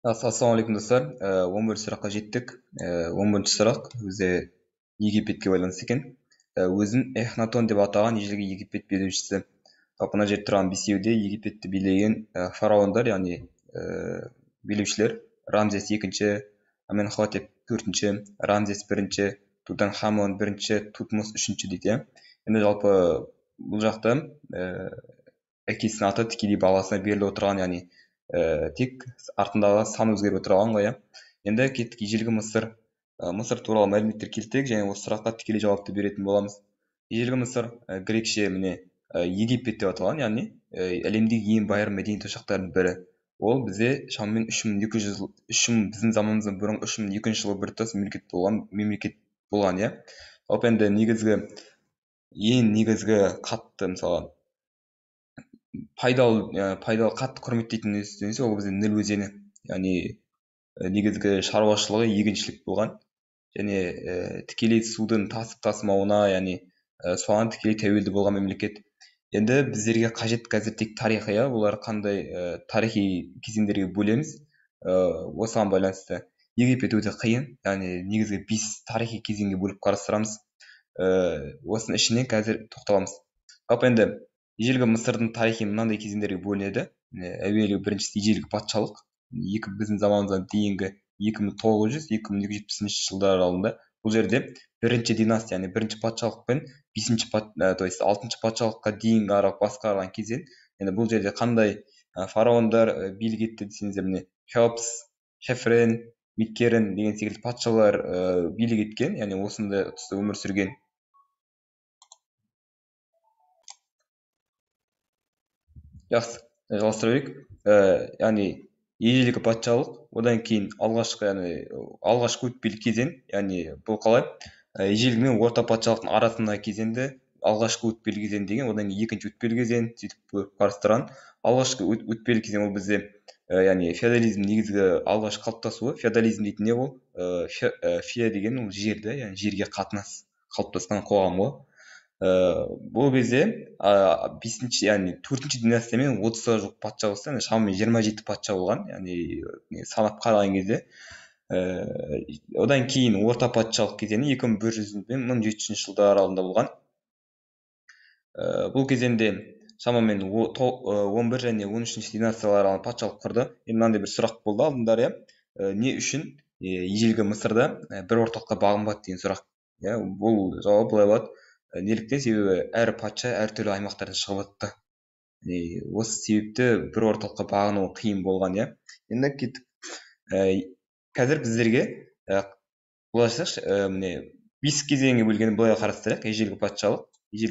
Ассалаумағалейкум достар. 11 сұраққа жеттік. 11 сұрақ өзі Египетке байланысты екен. Өзін Эхнатон деп атаған ежелгі Египет билеушісі. Мына жерде тұрған бесеуде Египетті билеген фараондар, яғни билеушілер. Рамзес екінші, Аменхотеп төртінші, Рамзес бірінші, Тутанхамон бірінші, Тутмос үшінші дейді. Енді жалпы бұл жақта әкесінің аты тікелей баласына беріліп отырған, яғни тек артындағы сан өзгеріп отырған ғой. Енді кеттік ежелгі Мысыр. Мысыр туралы мәліметтер келтік және осы сұраққа тікелей жауапты беретін боламыз. Ежелгі Мысыр грекше Египет деп аталған, яғни әлемдегі ең байыр мәдениет ошақтарының бірі. Ол бізде шамамен 3200 біздің заманымыздан бұрын 3200 жылы біртұтас мемлекет болған, иә. Жалпы енді ең негізгі қатты мысалы пайдалы қатты құрметтейтін өзі ол біздің Ніл өзені, яғни негізгі шаруашылығы егіншілік болған және тікелей судың тасып тасымауына, яғни соған тікелей тәуелді болған мемлекет. Енді біздерге қажет қазір тек тарихы, олар қандай тарихи кезеңдерге бөлеміз. Осыған байланысты Египет өте қиын, яғни негізгі 5 тарихи кезеңге бөліп қарастырамыз. Осының ішіне қазір тоқталамыз. Жалпы енді ежелгі Мысырдың тарихи мынандай кезеңдерге бөлінеді. Әуелі біріншісі ежелгі патшалық, біздің заманымыздан дейінгі 2900-2270 жылдар аралығында. Бұл жерде бірінші династия, яғни бірінші патшалық пен алтыншы патшалыққа дейінгі аралық басқарған кезең. Енді бұл жерде қандай фараондар билік етті десеңіздер, міне Хеопс, Хефрен, Миккерен деген секілді патшалар билік еткен, яғни осындай тұста өмір сүрген. Жақсы, жалғастыра берейік. Яғни ежелгі патшалық, одан кейін алғашқы өтпелі кезең, яғни бұл қалай? Ежелгі мен орта патшалықтың арасындағы кезеңді алғашқы өтпелі кезең деген, одан кейін екінші өтпелі кезең сөйтіп қарастырған. Алғашқы өтпелі кезең ол бізде яғни феодализм негізгі алғаш қалыптасуы. Феодализм дейтін не ол? Фея деген ол жерді, яғни жерге қатынас қалыптасқан қоғам ғой. Бұл кезде 5-ші, яғни 4-ші династиямен 30-ға жуық патша болса, шамамен 27 патша болған, яғни санап қараған кезде. Одан кейін орта патшалық кезеңі 2100 мен 1700 жылдар аралығында болған. Бұл кезеңде шамамен 11 және 13-ші династиялар аралығында патшалық құрды. Енді мынандай бір сұрақ болды алдындар, не үшін ежелгі Мысырда бір орталыққа бағынбады деген сұрақ. Бұл жауап былай болады. Неліктен? Себебі әр патша әртүрлі аймақтардан шығып өтті. Осы себепті бір орталыққа бағыну қиын болған. Енді кеттік. Қазір біздерге былай айтсақшы, міне 5 кезеңге бөлгенде былай қарастырайық. Ежелгі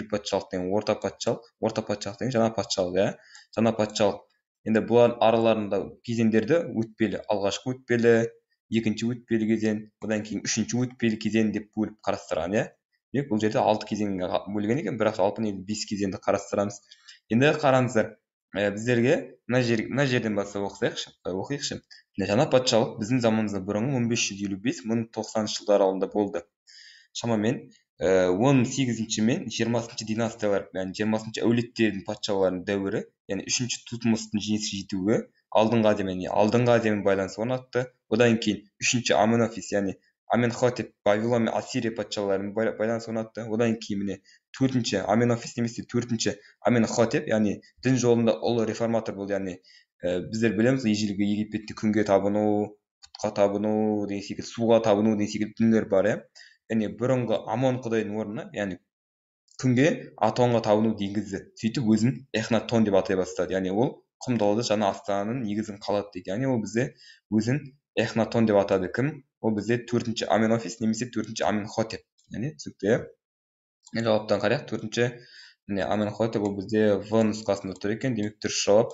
патшалық деген орта патшалық деген жаңа патшалық, жаңа патшалық. Енді бұлар араларында кезеңдерді өтпелі, алғашқы өтпелі, екінші өтпелі кезең, одан кейін үшінші өтпелі кезең деп бөліп қарастырған, бұл жерде 6 кезеңге бөлген екен, бірақ жалпы 5 кезеңді қарастырамыз. Енді қараңыздар, біздерге мына жерден бастап оқиықшы. Жаңа патшалық біздің заманымыздан бұрынғы 1555-1090 жылдар аралығында болды. Шамамен 18-ші мен 20-ші династиялар, яғни 20-ші әулеттердің патшаларының дәуірі, яғни 3-ші Тутмостың жеңіске жетуі алдыңғы азиямен байланыс орнатты. Одан кейін 3-ші Аменофис, яғни Аменхотеп, Вавилон мен Ассирия патшаларымен байланыс орнатты. Одан кейін міне 4-ші Аменофис немесе 4-ші Аменхотеп, яғни дін жолында ұлы реформатор болды. Яғни біздер білеміз, ежелгі Египетте күнге табыну, пұтқа табыну деген секілді, суға табыну деген секілді діндер бар, яғни бұрынғы Амон құдайдың орнына, яғни күнге, Атонға табыну енгізді. Сөйтіп өзін Эхнатон деп атай бастады. Яғни ол құмдалды жаңа астананың негізін қалады дейді. Яғни ол бізде өзін Эхнатон деп атады. Кім? Ол бізде 4-ші Аменофис немесе 4-ші Аменхотеп. Яғни түсінікті. Жауаптан қарайық. 4-ші Аменхотеп ол бізде В нұсқасында тұр екен. Демек дұрыс жауап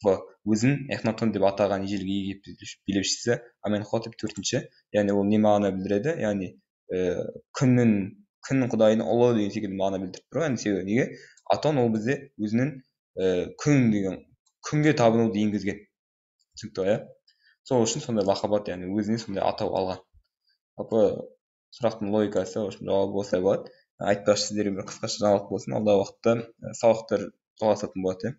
В. Өзін Эхнатон деп атаған ежелгі Египет билеушісі Аменхотеп 4-ші. Яғни ол не мағына білдіреді? Яғни күннің құдайының ұлы деген секілді мағына білдіріп тұр. Яғни себебі неге? Атон ол бізде өзінің күнге табынуды енгізген. Түсінікті, сол үшін сондай лақап, яғни өзіне сондай атау алған. Жалпы сұрақтың логикасы, жауабы осылай болады. Айтпақшы, сіздерге бір қысқаша жаңалық болсын. Алдағы уақытта сабақтар жалғасатын болады.